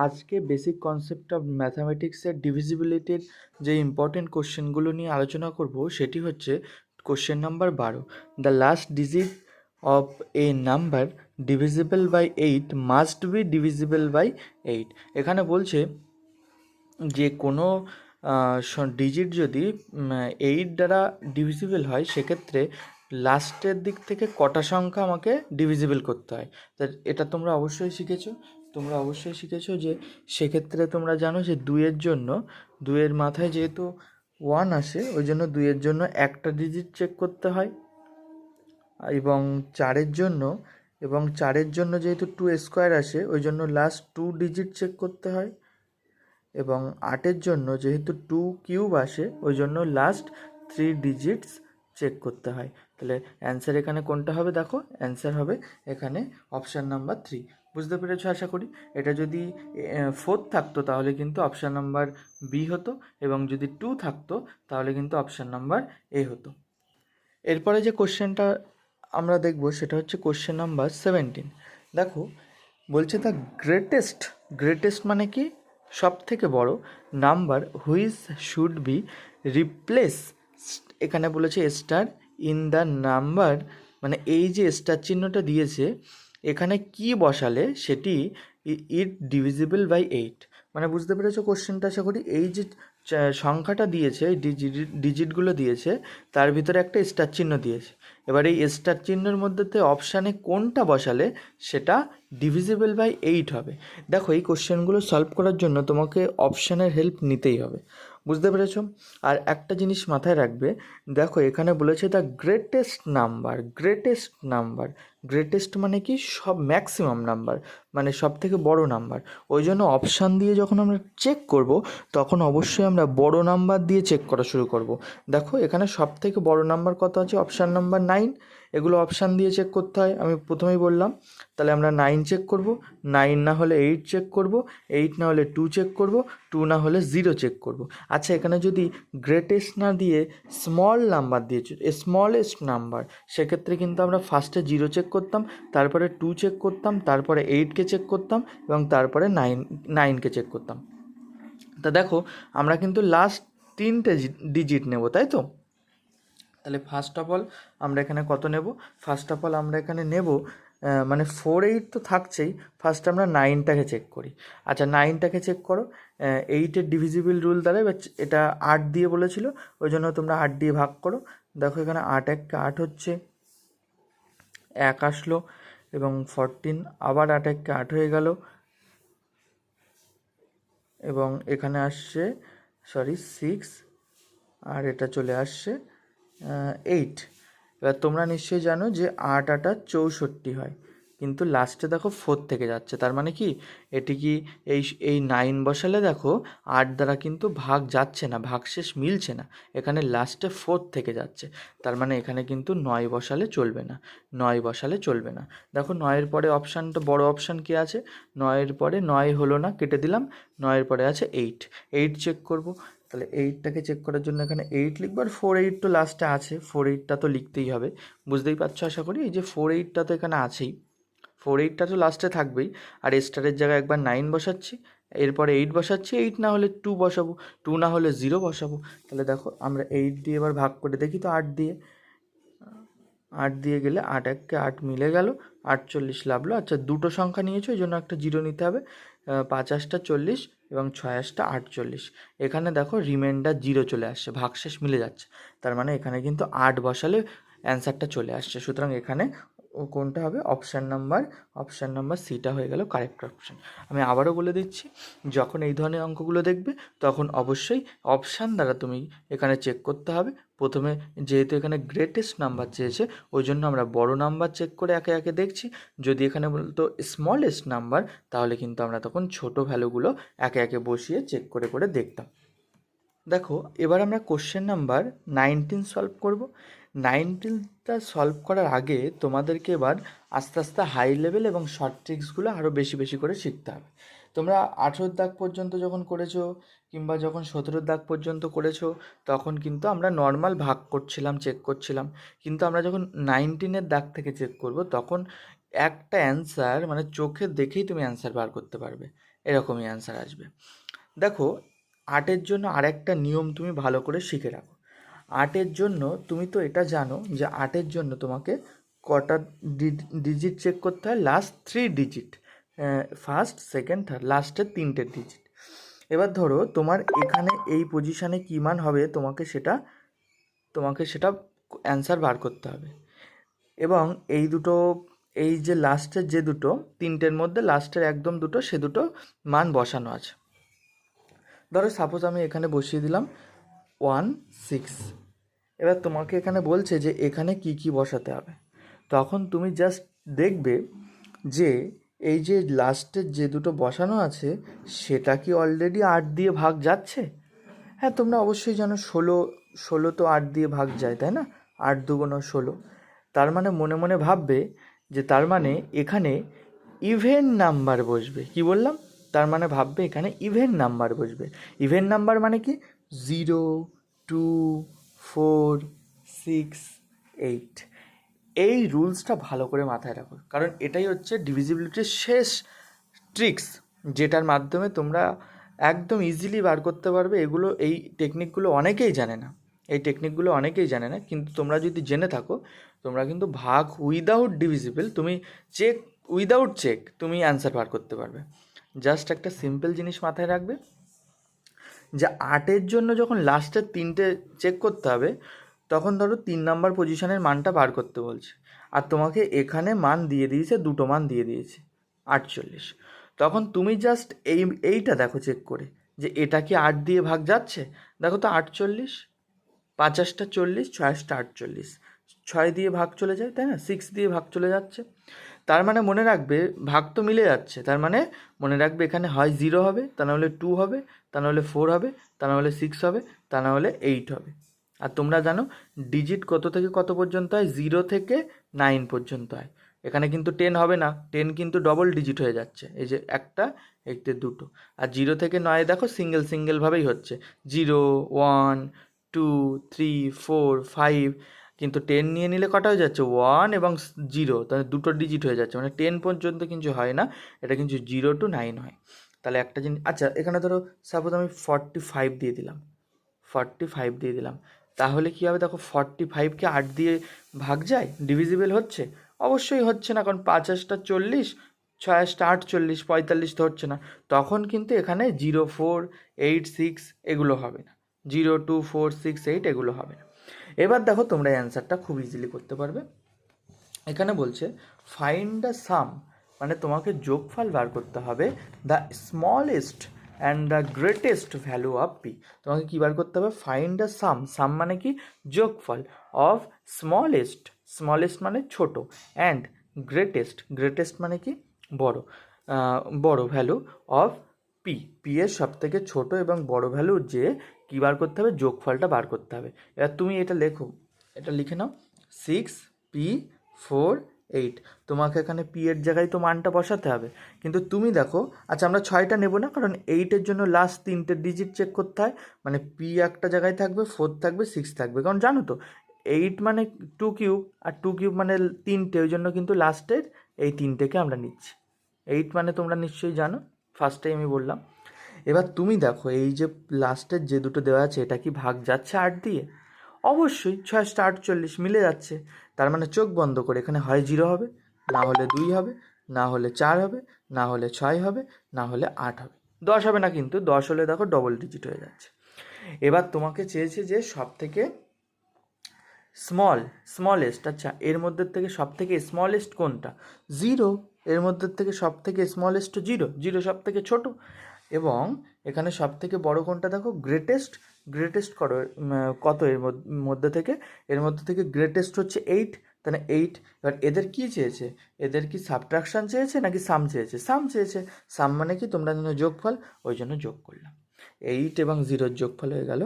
আজকে basic concept of ম্যাথামেটিক্সের ডিভিজিবিলিটির যে ইম্পর্টেন্ট কোশ্চেনগুলো নিয়ে আলোচনা করব সেটি হচ্ছে question number 12। The last digit of a number divisible by 8 must be divisible by 8। এখানে বলছে যে কোনো ডিজিট যদি 8 দ্বারা ডিভিজিবল হয় সেক্ষেত্রে লাস্টের দিক থেকে কটা সংখ্যা আমাকে ডিভিজিবল করতে হয়। তা এটা তোমরা অবশ্যই শিখেছো যে সেক্ষেত্রে তোমরা জানো যে 2-এর জন্য 2-এর মাথায় যেহেতু 1 আসে ওই জন্য 2-এর জন্য একটা ডিজিট চেক করতে হয়, এবং 4-এর জন্য যেহেতু 2 স্কোয়ার আসে ওই জন্য লাস্ট 2 ডিজিট চেক করতে হয়, এবং 8-এর জন্য যেহেতু 2 কিউব আসে ওই জন্য লাস্ট 3 ডিজিটস চেক করতে হয়। তাহলে অ্যান্সার এখানে কোনটা হবে? দেখো অ্যান্সার হবে এখানে অপশান নাম্বার 3। বুঝতে পেরেছো আশা করি। এটা যদি 4 থাকতো তাহলে কিন্তু অপশান নাম্বার বি হতো, এবং যদি 2 থাকতো তাহলে কিন্তু অপশান নাম্বার এ হতো। এরপরে যে কোশ্চেনটা আমরা দেখব সেটা হচ্ছে কোশ্চেন নাম্বার 17। দেখো বলছে দ্য গ্রেটেস্ট মানে কি? সব থেকে বড় number which should be replace, এখানে বলেছে স্টার ইন দ্য নাম্বার, মানে এই যে স্টার চিহ্নটা দিয়েছে এখানে কি বসালে সেটি ইট ডিভিজিবল বাই 8। মানে বুঝতে পেরেছো কোশ্চেনটা আশা করি। এই যে সংখ্যাটা দিয়েছে, ডিজিটগুলো দিয়েছে, তার ভিতরে একটা স্টার চিহ্ন দিয়েছে। এবার এই স্টার চিহ্নের মধ্যে অপশানে কোনটা বসালে সেটা ডিভিজিবল বাই 8 হবে। দেখো এই কোশ্চেনগুলো সলভ করার জন্য তোমাকে অপশানের হেল্প নিতেই হবে। বুঝতে পেরেছ? আর একটা জিনিস মাথায় রাখবে, দেখো এখানে বলেছে দ্য গ্রেটেস্ট মানে কি? সব ম্যাক্সিমাম নাম্বার, মানে সব থেকে বড় নাম্বার। ওই জন্য অপশান দিয়ে যখন আমরা চেক করব তখন অবশ্যই আমরা বড় নাম্বার দিয়ে চেক করা শুরু করব। দেখো এখানে সব থেকে বড় নাম্বার কত আছে? Option number 9। এগুলো অপশান দিয়ে চেক করতে হয়, আমি প্রথমেই বললাম। তাহলে আমরা 9 চেক করব, 9 না হলে 8 চেক করব, 8 না হলে 2 চেক করব, 2 না হলে 0 চেক করব। আচ্ছা এখানে যদি গ্রেটেস্ট না দিয়ে স্মল নাম্বার দিয়েছে, স্মলেস্ট নাম্বার, সেক্ষেত্রে কিন্তু আমরা ফার্স্টে 0 চেক করতাম, তারপরে 2 চেক করতাম, তারপরে 8কে চেক করতাম, এবং তারপরে 9কে চেক করতাম। তা দেখো আমরা কিন্তু লাস্ট 3টে ডিজিট নেব, তাই তো? তাহলে ফার্স্ট অফ অল আমরা এখানে কত নেব? ফার্স্ট অফ অল আমরা এখানে নেব, মানে 4 8 তো থাকছেই, ফার্স্ট আমরা 9টাকে চেক করি। আচ্ছা 9টাকে চেক করো। 8-এর ডিভিজিবল রুল দ্বারা, এটা 8 দিয়ে বলেছিল ওই জন্য তোমরা 8 দিয়ে ভাগ করো। দেখো এখানে 8 1 8 হচ্ছে, 1 আসলো, এবং 14 আবার 8 1 8 হয়ে গেল, এবং এখানে আসছে 6, আর এটা চলে আসছে 8। এবার তোমরা নিশ্চয়ই জানো যে 8 8 64 হয়, কিন্তু লাস্টে দেখো 4 থেকে যাচ্ছে। তার মানে কি এটি কি এই 9 বসালে দেখো 8 দ্বারা কিন্তু ভাগ যাচ্ছে না, ভাগশেষ মিলছে না, এখানে লাস্টে 4 থেকে যাচ্ছে। তার মানে এখানে কিন্তু 9 বসালে চলবে না। দেখো 9-এর পরে অপশানটা, বড় অপশান কি আছে? 9-এর পরে 9 হলো না, কেটে দিলাম। 9-এর পরে আছে 8 চেক করব। তাহলে 8টাকে চেক করার জন্য এখানে 8 লিখবো, আর 4 8 তো লাস্টে আছে, 4 8টা তো লিখতেই হবে। বুঝতেই পারছো আশা করি। এই যে 4 8টা তো এখানে আছেই, 4 8টা তো লাস্টে থাকবেই। আর স্টারের জায়গায় একবার 9 বসাচ্ছি, এরপরে 8 বসাচ্ছি, 8 না হলে 2 বসাবো, 2 না হলে 0 বসাবো। তাহলে দেখো আমরা 8 দিয়ে এবার ভাগ করে দেখি তো, 8 দিয়ে গেলে 8 1 8 মিলে গেল, 48 লাভলো। আচ্ছা দুটো সংখ্যা নিয়েছো এই জন্য একটা 0 নিতে হবে। 5 8 40 এবং 6 8 48। এখানে দেখো রিমাইন্ডার 0 চলে আসছে, ভাগশেষ মিলে যাচ্ছে। তার মানে এখানে কিন্তু 8 বসালে অ্যান্সারটা চলে আসছে। সুতরাং এখানে কোনটা হবে? অপশান নাম্বার সিটা হয়ে গেল কারেক্ট অপশান। আমি আবারও বলে দিচ্ছি, যখন এই ধরনের অঙ্কগুলো দেখবে তখন অবশ্যই অপশান দ্বারা তুমি এখানে চেক করতে হবে। প্রথমে যেহেতু এখানে গ্রেটেস্ট নাম্বার চেয়েছে ওই জন্য আমরা বড় নাম্বার চেক করে একে একে দেখছি। যদি এখানে বলতো স্মলেস্ট নাম্বার তাহলে কিন্তু আমরা তখন ছোট ভ্যালুগুলো একে একে বসিয়ে চেক করে করে দেখতাম। দেখো এবার আমরা কোশ্চেন নাম্বার 19 সলভ করব। 19টা সলভ করার আগে তোমাদেরকে এবার আস্তে আস্তে হাই লেভেল এবং শর্ট ট্রিক্সগুলো আরও বেশি বেশি করে শিখতে হবে। তোমরা 18 দাগ পর্যন্ত যখন করেছো, কিংবা যখন 17 দাগ পর্যন্ত করেছো, তখন কিন্তু আমরা নর্মাল ভাগ করছিলাম, চেক করছিলাম। কিন্তু আমরা যখন 19-এর দাগ থেকে চেক করব তখন একটা অ্যান্সার, মানে চোখে দেখেই তুমি অ্যান্সার বার করতে পারবে। এরকমই অ্যান্সার আসবে। দেখো, আটের জন্য আরেকটা নিয়ম তুমি ভালো করে শিখে রাখো। আটের জন্য তুমি তো এটা জানো যে আটের জন্য তোমাকে কটা ডিজিট চেক করতে হয়, last 3 digit, first second third, লাস্টের 3টে ডিজিট। এবার ধরো তোমার এখানে এই পজিশানে কী মান হবে তোমাকে সেটা অ্যান্সার বার করতে হবে। এবং এই যে লাস্টের যে দুটো 3টের মধ্যে লাস্টের একদম দুটো, সে দুটো মান বসানো আছে। ধরো সাপোজ আমি এখানে বসিয়ে দিলাম 1 6। এবার তোমাকে এখানে বলছে যে এখানে কি কি বসাতে হবে। তখন তুমি জাস্ট দেখবে যে এই যে লাস্টের যে দুটো বসানো আছে সেটা কি অলরেডি 8 দিয়ে ভাগ যাচ্ছে। হ্যাঁ, তোমরা অবশ্যই জানো 16 তো 8 দিয়ে ভাগ যায়, তাই না? 8 দুগুণ 16। তার মানে মনে মনে ভাববে যে তার মানে এখানে ইভেন নাম্বার বসবে। কি বললাম? তার মানে ভাববে এখানে ইভেন নাম্বার বসবে। ইভেন নাম্বার মানে কি? 0 2 4 6 8। এই রুলসটা ভালো করে মাথায় রাখো, কারণ এটাই হচ্ছে ডিভিজিবিলিটির শেষ ট্রিক্স, যেটার মাধ্যমে তোমরা একদম ইজিলি বার করতে পারবে। এই টেকনিকগুলো অনেকেই জানে না, কিন্তু তোমরা যদি জেনে থাকো, তোমরা কিন্তু ভাগ উইদাউট ডিভিজিবল, তুমি উইদাউট চেক তুমি অ্যান্সার বার করতে পারবে। জাস্ট একটা সিম্পল জিনিস মাথায় রাখবে যে 8-এর জন্য যখন লাস্টের 3টে চেক করতে হবে, তখন ধরো 3 নাম্বার পজিশনের মানটা বার করতে বলছে, আর তোমাকে এখানে মান দিয়ে দিয়েছে, দুটো মান দিয়ে দিয়েছে 48। তখন তুমি জাস্ট এইটা দেখো চেক করে যে এটা কি 8 দিয়ে ভাগ যাচ্ছে। দেখো তো 48, 50টা 40, 6টা 48, 6 দিয়ে ভাগ চলে যায়, তাই না? 6 দিয়ে ভাগ চলে যাচ্ছে। তার মানে মনে রাখবে ভাগ তো মিলে যাচ্ছে, তার মানে মনে রাখবে এখানে হয় 0 হবে, তা নাহলে 2 হবে, তা নাহলে 4 হবে, তা নাহলে 6 হবে, তা নাহলে 8 হবে। আর তোমরা জানো ডিজিট কত থেকে কত পর্যন্ত হয়? 0 থেকে 9 পর্যন্ত হয়। এখানে কিন্তু 10 হবে না, 10 কিন্তু ডবল ডিজিট হয়ে যাচ্ছে, এই যে একটা, এইতে দুটো। আর 0 থেকে 9 দেখো সিঙ্গেলভাবেই হচ্ছে, 0 1 2 3 4 5। কিন্তু 10 নিয়ে নিলে কটা হয়ে যাচ্ছে? 1 এবং 0, তাহলে দুটো ডিজিট হয়ে যাচ্ছে, মানে 10 পর্যন্ত কিছু হয় না, এটা কিন্তু 0 to 9 হয়। তাহলে একটা জিনিস, আচ্ছা এখানে ধরো সাপোজ আমি 45 দিয়ে দিলাম, তাহলে কী হবে দেখো, 45কে 8 দিয়ে ভাগ যায়, ডিভিজিবল হচ্ছে? অবশ্যই হচ্ছে না, কারণ 50টা 40, 6টা 48, 45 তো হচ্ছে না। তখন কিন্তু এখানে 0 4 8 6 এগুলো হবে না, 0 2 4 6 8 এগুলো হবে না। এবার দেখো তোমরা অ্যান্সারটা খুব ইজিলি করতে পারবে। এখানে বলছে ফাইন্ড দ্য সাম, মানে তোমাকে যোগফল বার করতে হবে, the smallest and the greatest value of P. তোমাকে কী বার করতে হবে? ফাইন্ড দ্য সাম মানে কি? যোগফল অফ স্মলেস্ট মানে ছোট, অ্যান্ড গ্রেটেস্ট মানে কি? বড় ভ্যালু অফ পি এর সব থেকে ছোটো এবং বড় ভ্যালু যে কী বার করতে হবে? যোগফলটা বার করতে হবে। এবার তুমি এটা লিখে নাও 6p4 8। তোমাকে এখানে পি এর জায়গায় তো মানটা বসাতে হবে, কিন্তু তুমি দেখো, আচ্ছা আমরা 6টা নেব না, কারণ 8-এর জন্য লাস্ট 3টে ডিজিট চেক করতে হয়, মানে পি একটা জায়গায় থাকবে, 4 থাকবে, 6 থাকবে, কারণ জানো তো 8 মানে 2 কিউব, আর 2 কিউব মানে 3টে, ওই জন্য কিন্তু লাস্টের এই 3টেকে আমরা নিচ্ছি। 8 মানে তোমরা নিশ্চয়ই জানো, ফার্স্টেই আমি বললাম। এবার তুমি দেখো এই যে লাস্টের যে দুটো দেওয়া আছে, এটা কি ভাগ যাচ্ছে 8 দিয়ে? অবশ্যই, 6টা 48 মিলে যাচ্ছে। তার মানে চোখ বন্ধ করে এখানে হয় 0 হবে, না হলে 2 হবে, না হলে 4 হবে, না হলে 6 হবে, না হলে 8 হবে। 10 হবে না, কিন্তু 10 হলে দেখো ডবল ডিজিট হয়ে যাচ্ছে। এবার তোমাকে চেয়েছে যে সব থেকে স্মলেস্ট, আচ্ছা এর মধ্যে থেকে সব থেকে স্মলেস্ট কোনটা? 0। এর মধ্যে থেকে সব থেকে স্মলেস্ট 0 সব থেকে ছোট। এবং এখানে সব থেকে বড় কোনটা দেখো? গ্রেটেস্ট কত এর মধ্যে থেকে গ্রেটেস্ট হচ্ছে 8, তাহলে 8। এবার এদের কি চেয়েছে? এদের কি সাবট্রাকশন চেয়েছে নাকি সাম চেয়েছে? সাম মানে কি? তোমরা জানো যোগফল, ওই জন্য যোগ করলাম। 8 এবং 0-র যোগফল হয়ে গেল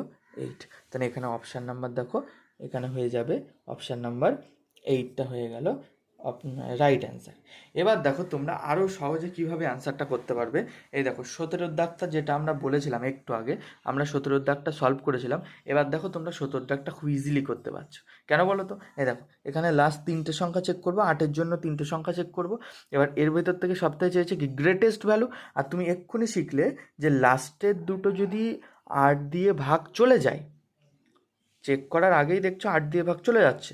8। তাহলে এখানে অপশান নাম্বার দেখো, এখানে হয়ে যাবে অপশান নাম্বার 8টা হয়ে গেল রাইট অ্যান্সার। এবার দেখো তোমরা আরও সহজে কিভাবে অ্যান্সারটা করতে পারবে। এই দেখো 17 দাগটা যেটা আমরা বলেছিলাম একটু আগে, আমরা 17 দাগটা সলভ করেছিলাম। এবার দেখো তোমরা 17 দাগটা খুব ইজিলি করতে পারছো। কেন বলো তো? এই দেখো এখানে লাস্ট 3টে সংখ্যা চেক করবো, 8-এর জন্য 3টে সংখ্যা চেক করবো। এবার এর ভেতর থেকে সবথেকে চেয়েছে কি গ্রেটেস্ট ভ্যালু। আর তুমি এক্ষুনি শিখলে যে লাস্টের দুটো যদি 8 দিয়ে ভাগ চলে যায়, চেক করার আগেই দেখছো 8 দিয়ে ভাগ চলে যাচ্ছে,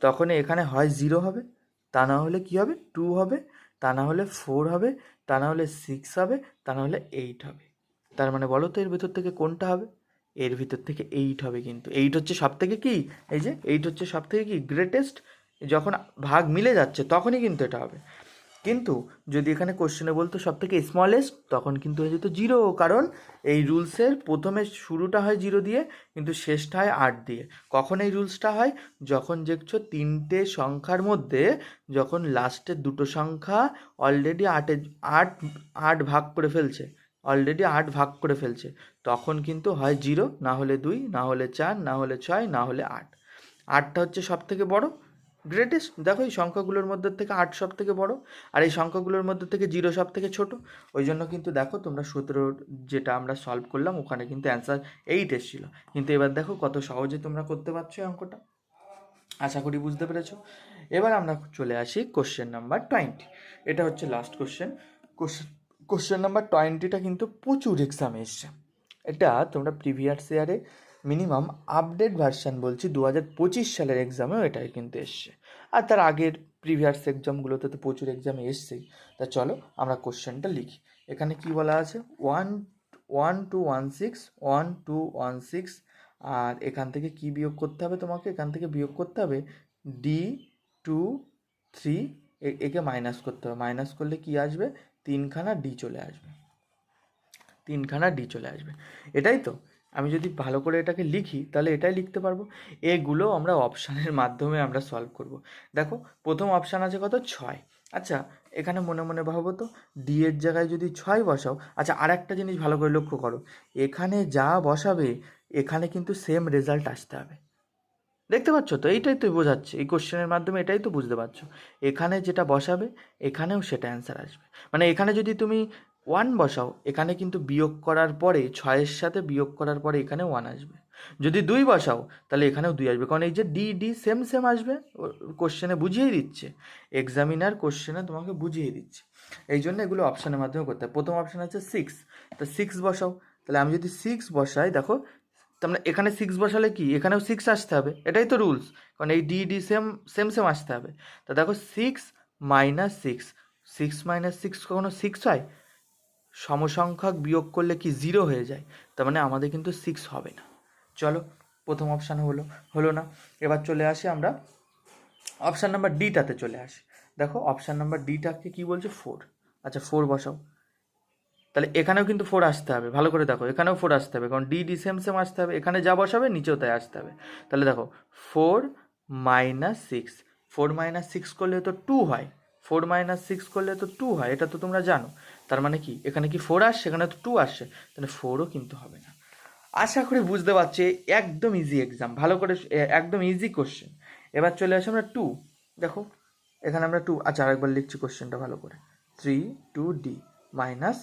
তখন এখানে হয় 0 হবে, তা না হলে কী হবে 2 হবে, তা না হলে 4 হবে, তা না হলে 6 হবে, তা না হলে 8 হবে। তার মানে বলো তো এর ভেতর থেকে কোনটা হবে? এর ভিতর থেকে 8 হবে। কিন্তু 8 হচ্ছে সব থেকে কি, এই যে 8 হচ্ছে সব থেকে কি গ্রেটেস্ট। যখন ভাগ মিলে যাচ্ছে তখনই কিন্তু এটা হবে। কিন্তু যদি এখানে কোশ্চেনে বলতো সব থেকে স্মলেস্ট, তখন কিন্তু হয়ে যেত 0, কারণ এই রুলসের প্রথমে শুরুটা হয় 0 দিয়ে, কিন্তু শেষটা হয় 8 দিয়ে। কখন এই রুলসটা হয়? যখন দেখছো 3টে সংখ্যার মধ্যে যখন লাস্টের দুটো সংখ্যা অলরেডি 8 ভাগ করে ফেলছে, তখন কিন্তু হয় 0, না হলে 2, না হলে 4, না হলে 6, না হলে 8। 8টা হচ্ছে সব থেকে বড়, গ্রেটেস্ট। দেখো এই সংখ্যাগুলোর মধ্যে থেকে 8 সব থেকে বড়, আর এই সংখ্যাগুলোর মধ্যে থেকে 0 সব থেকে ছোট। ওই জন্য কিন্তু দেখো তোমরা 17 যেটা আমরা সলভ করলাম ওখানে কিন্তু অ্যান্সার 8 এসেছিলো। কিন্তু এবার দেখো কত সহজে তোমরা করতে পারছো এই অঙ্কটা। আশা করি বুঝতে পেরেছো। এবার আমরা চলে আসি কোশ্চেন নাম্বার 20। এটা হচ্ছে লাস্ট কোশ্চেন। কোশ্চেন নাম্বার 20টা কিন্তু প্রচুর এক্সামে এসছে। এটা তোমরা প্রিভিয়াস ইয়ারে মিনিমাম আপডেট ভার্সান বলছি 2025 সালের এক্সামেও এটাই কিন্তু এসছে। আর তার আগের প্রিভিয়াস এক্সামগুলোতে তো প্রচুর এক্সামে এসছেই। তা চলো আমরা কোশ্চেনটা লিখি। এখানে কি বলা আছে, 1 2 1 6 আর এখান থেকে কি বিয়োগ করতে হবে তোমাকে? এখান থেকে বিয়োগ করতে হবে D2 3, একে মাইনাস করতে হবে। মাইনাস করলে কি আসবে? 3খানা D চলে আসবে, এটাই তো। আমি যদি ভালো করে এটাকে লিখি তাহলে এটাই লিখতে পারবো। এগুলো আমরা অপশানের মাধ্যমে আমরা সলভ করব। দেখো প্রথম অপশান আছে কত? 6। আচ্ছা এখানে মনে মনে ভাবো তো, ডি এর জায়গায় যদি 6 বসাও। আচ্ছা আর একটা জিনিস ভালো করে লক্ষ্য করো, এখানে যা বসাবে এখানে কিন্তু সেম রেজাল্ট আসতে হবে। দেখতে পাচ্ছ তো? এইটাই তো বোঝাচ্ছে, এই কোশ্চেনের মাধ্যমে এটাই তো বুঝতে পারছো। এখানে যেটা বসাবে এখানেও সেটা অ্যান্সার আসবে। মানে এখানে যদি তুমি 1 বসাও, এখানে কিন্তু বিয়োগ করার পরে 6-এর সাথে বিয়োগ করার পরে এখানে 1 আসবে। যদি 2 বসাও তাহলে এখানেও 2 আসবে, কারণ এই যে ডি সেম সেম আসবে। কোশ্চেনে বুঝিয়ে দিচ্ছে, এক্সামিনার কোশ্চেনে তোমাকে বুঝিয়ে দিচ্ছে। এই জন্য এগুলো অপশানের মাধ্যমে করতে হয়। প্রথম অপশান আছে 6, তো 6 বসাও। তাহলে আমি যদি 6 বসাই, দেখো তার মানে এখানে 6 বসালে কি এখানেও 6 আসতে হবে, এটাই তো রুলস, কারণ এই ডি সেম সেম সেম আসতে হবে। তা দেখো 6 - 6 কখনো 6 হয়? সমসংখ্যক বিয়োগ করলে কি 0 হয়ে যায়? তার মানে আমাদের কিন্তু 6 হবে না। চলো প্রথম অপশান হলো না। এবার চলে আসি আমরা অপশান নাম্বার ডিটাতে চলে আসি। দেখো অপশান নাম্বার ডিটাকে কি বলছে? 4। আচ্ছা 4 বসাও। তাহলে এখানেও কিন্তু 4 আসতে হবে, ভালো করে দেখো এখানেও 4 আসতে হবে, কারণ ডি সেম সেম আসতে হবে। এখানে যা বসাবে নিচেও তাই আসতে হবে। তাহলে দেখো 4 - 6, 4 - 6 করলে তো 2 হয়, 4 - 6 করলে তো 2 হয়, এটা তো তোমরা জানো। তার মানে কি এখানে কি 4 আসছে, এখানে তো 2 আসছে, তাহলে 4ও কিন্তু হবে না। আশা করি বুঝতে পারছি, একদম ইজি এক্সাম, ভালো করে একদম ইজি কোশ্চেন। এবার চলে আসি আমরা 2। দেখো এখানে আমরা 2, আচ্ছা আরেকবার লিখছি কোশ্চেনটা ভালো করে। 3 - 2D মাইনাস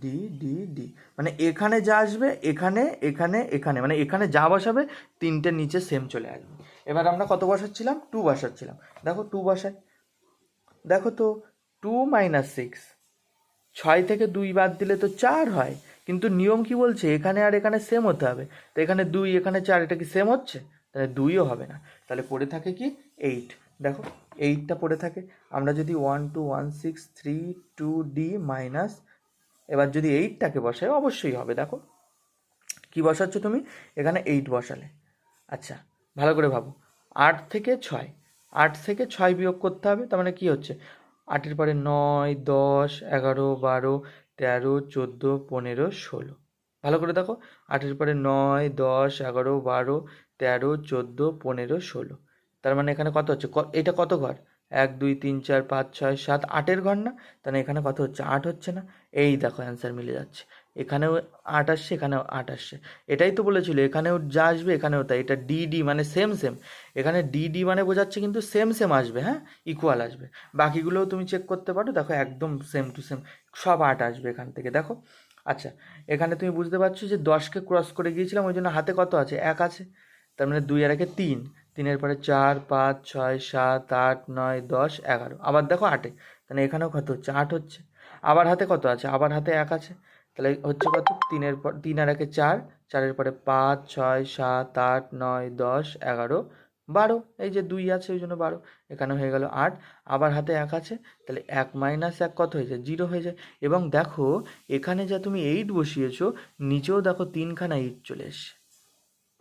ডি, মানে এখানে যা আসবে এখানে এখানে এখানে, মানে এখানে যা বসাবে 3টের নিচে সেম চলে আসবে। এবার আমরা কত বসাচ্ছিলাম? 2 বসাচ্ছিলাম। দেখো 2 বসাই। দেখো তো 2 - 6, 6 থেকে 2 বাদ দিলে তো 4 হয়, কিন্তু নিয়ম কি বলছে? এখানে আর এখানে সেম হতে হবে। তো এখানে 2 এখানে 4, এটা কি সেম হচ্ছে? তাহলে 2ও হবে না। তাহলে পড়ে থাকে কি 8। দেখো 8টা পড়ে থাকে। আমরা যদি 1 - 2 1 6 3 2D মাইনাস, এবার যদি 8টাকে বসাই অবশ্যই হবে। দেখো কি বসাচ্ছ তুমি? এখানে 8 বসালে। আচ্ছা ভালো করে ভাবো, 8 থেকে 6 বিয়োগ করতে হবে। তার মানে কি হচ্ছে? 8-এর পরে 9 10 11 12 13 14 15 16। ভালো করে দেখো, 8-এর পরে 9 10 11 12 13 14 15 16। তার মানে এখানে কত হচ্ছে? এটা কত ঘর? 1 2 3 4 5 6 7 8-এর ঘর না? তাহলে এখানে কত হচ্ছে? 8 হচ্ছে না? এই দেখো অ্যান্সার মিলে যাচ্ছে, এখানেও 8 আসছে, এখানেও 8 আসছে। এটাই তো বলেছিল এখানেও যা আসবে এখানেও তাই। এটা ডি ডি মানে সেম সেম, এখানে ডি ডি মানে বোঝাচ্ছে কিন্তু সেম সেম আসবে, হ্যাঁ, ইকুয়াল আসবে। বাকিগুলোও তুমি চেক করতে পারো, দেখো একদম সেম টু সেম, সব 8 আসবে এখান থেকে, দেখো। আচ্ছা, এখানে তুমি বুঝতে পারছো যে 10কে ক্রস করে গিয়েছিলাম, ওই জন্য হাতে কত আছে, 1 আছে। তার মানে 2 আর 1 3, 3-এর পরে 4, 5, 6, 7, 8, 9, 10, 11, আবার দেখো 8-এ, তাহলে এখানেও কত হচ্ছে, 8 হচ্ছে। আবার হাতে কত আছে, আবার হাতে 1 আছে, তাহলে হচ্ছে কত, 3-এর পর 3 আর 1-এ 4, 4-এর পরে 5, 6, 7, 8, 9, 10, 11, 12, এই যে 2 আছে ওই জন্য 12, এখানে হয়ে গেল 8। আবার হাতে 1 আছে, তাহলে 1 মাইনাস 1 কত হয়ে যায়, 0 হয়ে যায়। এবং দেখো এখানে যা তুমি 8 বসিয়েছো, নিচেও দেখো 3খানা 8 চলে এসছে।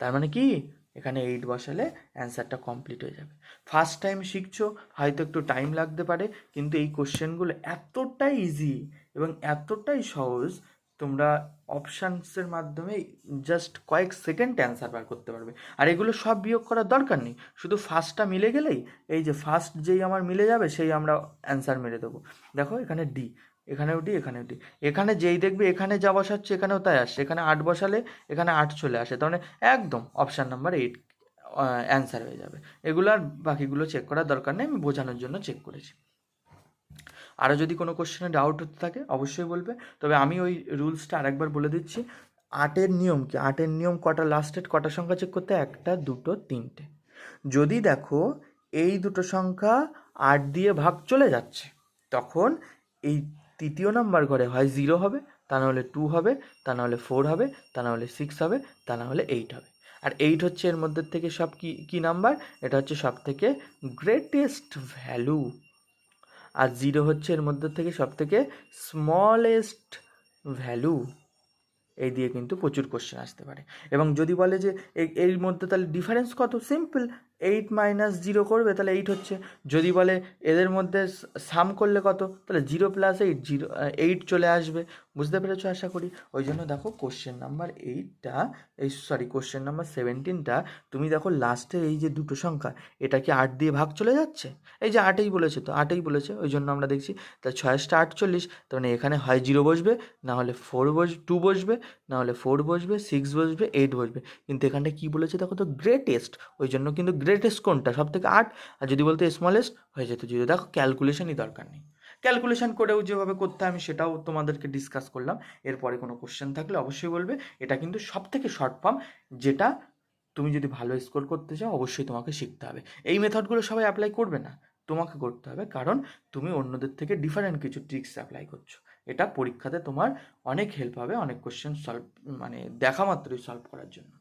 তার মানে কি, এখানে 8 বসালে অ্যান্সারটা কমপ্লিট হয়ে যাবে। ফার্স্ট টাইম শিখছো, হয়তো একটু টাইম লাগতে পারে, কিন্তু এই কোশ্চেনগুলো এতটাই ইজি এবং এতটাই সহজ, তোমরা অপশানসের মাধ্যমে জাস্ট কয়েক সেকেন্ড অ্যান্সার বার করতে পারবে। আর এগুলো সব বিয়োগ করার দরকার নেই, শুধু ফার্স্টটা মিলে গেলেই, এই যে ফার্স্ট যেই আমার মিলে যাবে সেই আমরা অ্যান্সার মেরে দেবো। দেখো এখানে ডি, এখানেও ডি, এখানেও ডি, এখানে যেই দেখবে এখানে যা বসাচ্ছে এখানেও তাই আসছে, এখানে 8 বসালে এখানে 8 চলে আসে, তার মানে একদম অপশান নাম্বার 8 অ্যান্সার হয়ে যাবে। এগুলো আর বাকিগুলো চেক করার দরকার নেই, আমি বোঝানোর জন্য চেক করেছি। আরও যদি কোনো কোশ্চেনে ডাউট হতে থাকে অবশ্যই বলবে, তবে আমি ওই রুলসটা আরেকবার বলে দিচ্ছি। 8-এর নিয়ম কি, 8-এর নিয়ম কটা লাস্টের কটা সংখ্যা চেক করতে, 1টা 2টো 3টে। যদি দেখো এই দুটো সংখ্যা 8 দিয়ে ভাগ চলে যাচ্ছে, তখন এই তৃতীয় নাম্বার ঘরে হয় 0 হবে, তা নাহলে 2 হবে, তা নাহলে 4 হবে, তা নাহলে 6 হবে, তা নাহলে 8 হবে। আর 8 হচ্ছে এর মধ্যে থেকে সব কি নাম্বার, এটা হচ্ছে সব থেকে গ্রেটেস্ট ভ্যালু। আর 0 হচ্ছে এর মধ্যে থেকে সব থেকে স্মলেস্ট ভ্যালু। এই দিয়ে কিন্তু প্রচুর কোশ্চেন আসতে পারে। এবং যদি বলে যে এর মধ্যে তাহলে ডিফারেন্স কত, সিম্পল, 8 মাইনাস 0 করবে তাহলে 8 হচ্ছে। যদি বলে এদের মধ্যে সাম করলে কত, তাহলে 0 প্লাস 8, 8 চলে আসবে। বুঝতে পেরেছো আশা করি। ওই জন্য দেখো কোশ্চেন নাম্বার 8টা, কোশ্চেন নাম্বার 17টা, তুমি দেখো লাস্টের এই যে দুটো সংখ্যা, এটা কি 8 দিয়ে ভাগ চলে যাচ্ছে, এই যে 8ই বলেছে, তো 8ই বলেছে, ওই জন্য আমরা দেখছি। তাহলে 6 48, তার মানে এখানে হয় 0 বসবে, না হলে 2 বসবে, না হলে 4 বসবে, 6 বসবে, 8 বসবে। কিন্তু এখানটা কি বলেছে দেখো তো, গ্রেটেস্ট, ওই জন্য কিন্তু গ্রেটেস্ট কোনটা, সব থেকে 8। আর যদি বলতে স্মলেস্ট, হয়ে যেত 0। দেখো ক্যালকুলেশনই দরকার নেই, ক্যালকুলেশন করেও যেভাবে করতে হয় আমি সেটাও তোমাদেরকে ডিসকাস করলাম। এরপরে কোনো কোশ্চেন থাকলে অবশ্যই বলবে। এটা কিন্তু সব থেকে শর্ট ফর্ম, যেটা তুমি যদি ভালো স্কোর করতে চাও অবশ্যই তোমাকে শিখতে হবে। এই মেথডগুলো সবাই অ্যাপ্লাই করবে না, তোমাকে করতে হবে, কারণ তুমি অন্যদের থেকে ডিফারেন্ট কিছু ট্রিক্স অ্যাপ্লাই করছো। এটা পরীক্ষাতে তোমার অনেক হেল্প হবে, অনেক কোশ্চেন সলভ, মানে দেখা মাত্রই সলভ করার জন্য।